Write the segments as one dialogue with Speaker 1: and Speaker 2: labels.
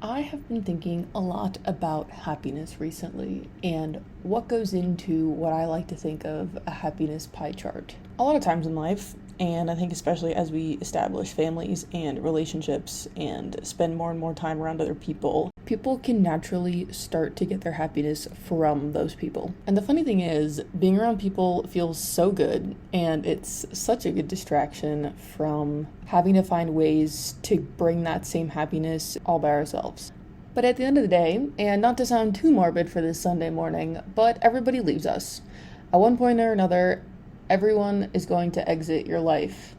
Speaker 1: I have been thinking a lot about happiness recently and what goes into what I like to think of a happiness pie chart. A lot of times in life, and I think especially as we establish families and relationships and spend more and more time around other people, people can naturally start to get their happiness from those people. And the funny thing is, being around people feels so good, and it's such a good distraction from having to find ways to bring that same happiness all by ourselves. But at the end of the day, and not to sound too morbid for this Sunday morning, but everybody leaves us. At one point or another, everyone is going to exit your life.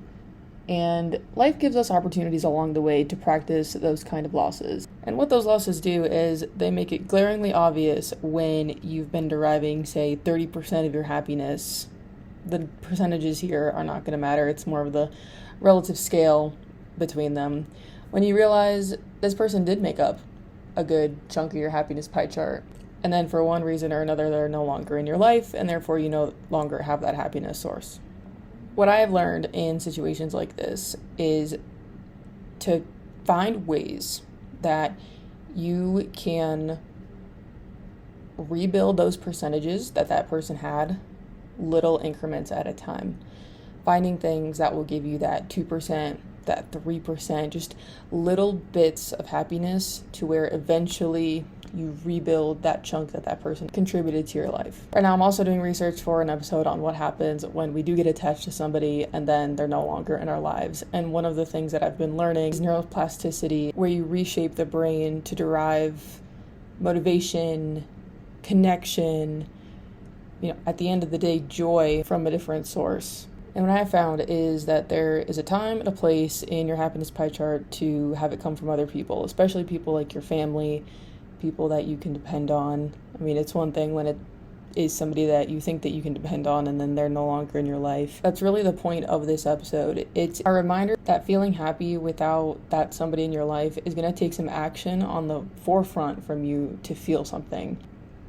Speaker 1: And life gives us opportunities along the way to practice those kind of losses. And what those losses do is they make it glaringly obvious when you've been deriving, say, 30% of your happiness. The percentages here are not going to matter. It's more of the relative scale between them. When you realize this person did make up a good chunk of your happiness pie chart, and then for one reason or another, they're no longer in your life, and therefore you no longer have that happiness source. What I have learned in situations like this is to find ways that you can rebuild those percentages that person had, little increments at a time. Finding things that will give you that 2%, that 3%, just little bits of happiness to where eventually you rebuild that chunk that person contributed to your life. Right now, I'm also doing research for an episode on what happens when we do get attached to somebody and then they're no longer in our lives. And one of the things that I've been learning is neuroplasticity, where you reshape the brain to derive motivation, connection, at the end of the day, joy from a different source. And what I have found is that there is a time and a place in your happiness pie chart to have it come from other people, especially people like your family, people that you can depend on. I mean, it's one thing when it is somebody that you think that you can depend on and then they're no longer in your life. That's really the point of this episode. It's a reminder that feeling happy without that somebody in your life is going to take some action on the forefront from you to feel something,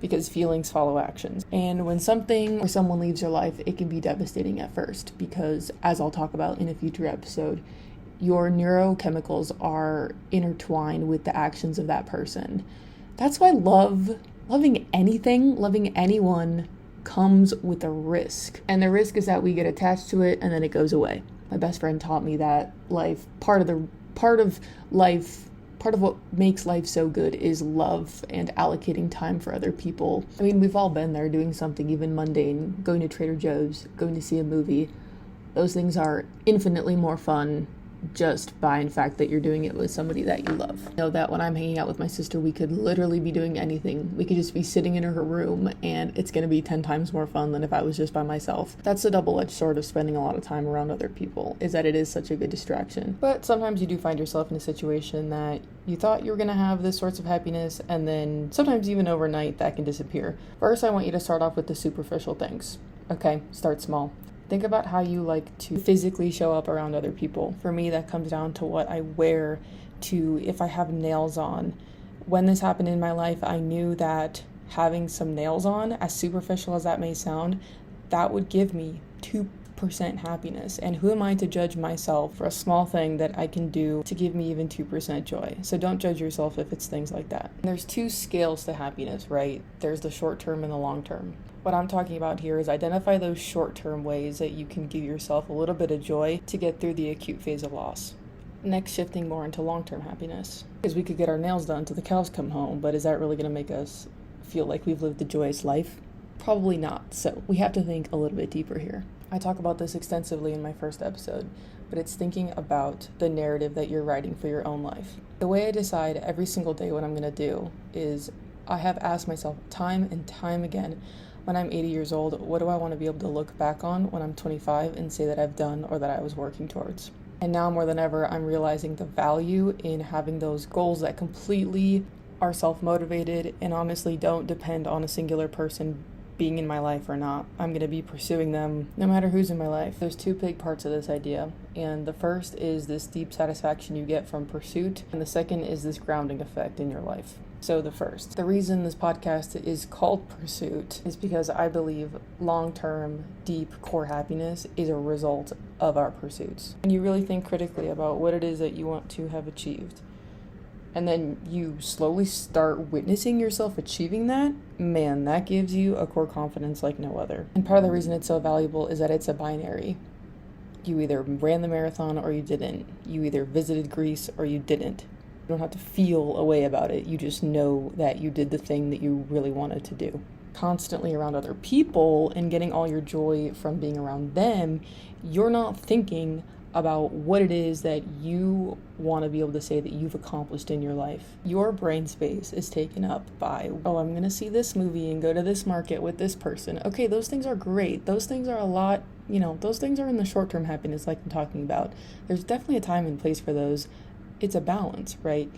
Speaker 1: because feelings follow actions. And when something or someone leaves your life, it can be devastating at first because, as I'll talk about in a future episode, your neurochemicals are intertwined with the actions of that person. That's why loving anything, loving anyone comes with a risk. And the risk is that we get attached to it and then it goes away. My best friend taught me that part of what makes life so good is love and allocating time for other people. I mean, we've all been there doing something even mundane, going to Trader Joe's, going to see a movie. Those things are infinitely more fun just by the fact that you're doing it with somebody that you love. I know that when I'm hanging out with my sister, we could literally be doing anything. We could just be sitting in her room and it's going to be 10 times more fun than if I was just by myself. That's the double-edged sword of spending a lot of time around other people, is that it is such a good distraction. But sometimes you do find yourself in a situation that you thought you were going to have this sorts of happiness, and then sometimes even overnight that can disappear. First, I want you to start off with the superficial things. Okay, start small. Think about how you like to physically show up around other people. For me, that comes down to what I wear, to if I have nails on. When this happened in my life, I knew that having some nails on, as superficial as that may sound, that would give me 2% happiness. And who am I to judge myself for a small thing that I can do to give me even 2% joy? So don't judge yourself if it's things like that. And there's two scales to happiness, right? There's the short term and the long term. What I'm talking about here is identify those short-term ways that you can give yourself a little bit of joy to get through the acute phase of loss. Next, shifting more into long-term happiness. Because we could get our nails done till the cows come home, but is that really going to make us feel like we've lived a joyous life? Probably not. So we have to think a little bit deeper here. I talk about this extensively in my first episode, but it's thinking about the narrative that you're writing for your own life. The way I decide every single day what I'm going to do is I have asked myself time and time again, when I'm 80 years old, what do I want to be able to look back on when I'm 25 and say that I've done or that I was working towards? And now more than ever, I'm realizing the value in having those goals that completely are self-motivated and honestly don't depend on a singular person being in my life or not. I'm going to be pursuing them no matter who's in my life. There's two big parts of this idea, and the first is this deep satisfaction you get from pursuit, and the second is this grounding effect in your life. So the reason this podcast is called Pursuit is because I believe long-term, deep, core happiness is a result of our pursuits. And you really think critically about what it is that you want to have achieved. and then you slowly start witnessing yourself achieving that, man, that gives you a core confidence like no other. And part of the reason it's so valuable is that it's a binary. You either ran the marathon or you didn't. You either visited Greece or you didn't. You don't have to feel a way about it. You just know that you did the thing that you really wanted to do. Constantly around other people and getting all your joy from being around them, you're not thinking about what it is that you want to be able to say that you've accomplished in your life. Your brain space is taken up by, oh, I'm going to see this movie and go to this market with this person. Okay, those things are great. Those things are a lot, those things are in the short-term happiness like I'm talking about. There's definitely a time and place for those. It's a balance, right?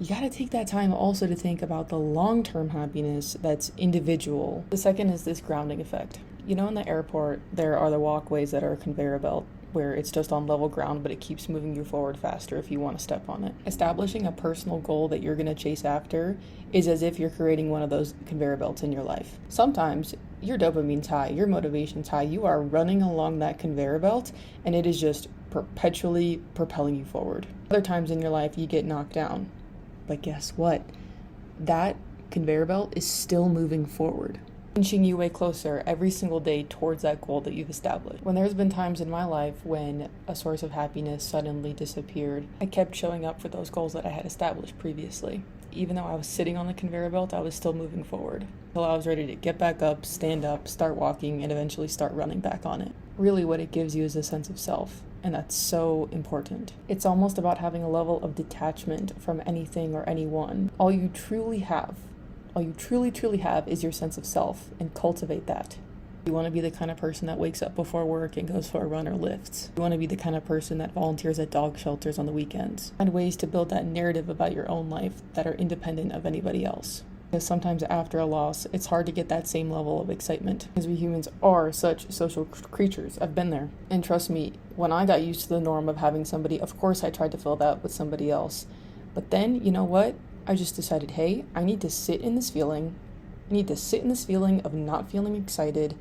Speaker 1: You got to take that time also to think about the long-term happiness that's individual. The second is this grounding effect. In the airport, there are the walkways that are a conveyor belt, where it's just on level ground, but it keeps moving you forward faster if you want to step on it. Establishing a personal goal that you're going to chase after is as if you're creating one of those conveyor belts in your life. Sometimes your dopamine's high, your motivation's high, you are running along that conveyor belt, and it is just perpetually propelling you forward. Other times in your life, you get knocked down. But guess what? That conveyor belt is still moving forward, inching you way closer every single day towards that goal that you've established. When there's been times in my life when a source of happiness suddenly disappeared, I kept showing up for those goals that I had established previously. Even though I was sitting on the conveyor belt, I was still moving forward until I was ready to get back up, stand up, start walking, and eventually start running back on it. Really, what it gives you is a sense of self, and that's so important. It's almost about having a level of detachment from anything or anyone. All you truly truly have is your sense of self, and cultivate that. You want to be the kind of person that wakes up before work and goes for a run or lifts. You want to be the kind of person that volunteers at dog shelters on the weekends. Find ways to build that narrative about your own life that are independent of anybody else. Because sometimes after a loss, it's hard to get that same level of excitement. Because we humans are such social creatures. I've been there. And trust me, when I got used to the norm of having somebody, of course I tried to fill that with somebody else. But then, you know what? I just decided, hey, I need to sit in this feeling. I need to sit in this feeling of not feeling excited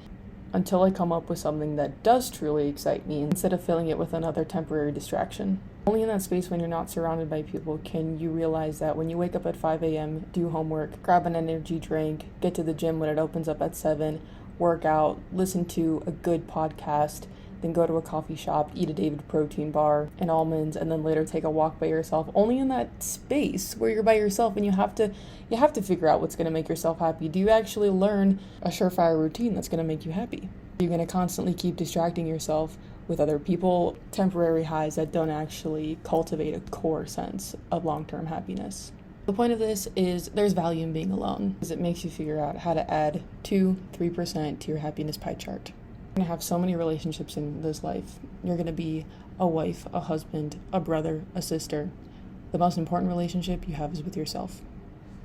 Speaker 1: until I come up with something that does truly excite me, instead of filling it with another temporary distraction. Only in that space when you're not surrounded by people can you realize that when you wake up at 5 a.m., do homework, grab an energy drink, get to the gym when it opens up at 7, work out, listen to a good podcast, then go to a coffee shop, eat a David protein bar and almonds, and then later take a walk by yourself. Only in that space where you're by yourself and you have to figure out what's going to make yourself happy. Do you actually learn a surefire routine that's going to make you happy? You're going to constantly keep distracting yourself with other people, temporary highs that don't actually cultivate a core sense of long-term happiness. The point of this is there's value in being alone, because it makes you figure out how to add 2-3% to your happiness pie chart. You're going to have so many relationships in this life. You're going to be a wife, a husband, a brother, a sister. The most important relationship you have is with yourself.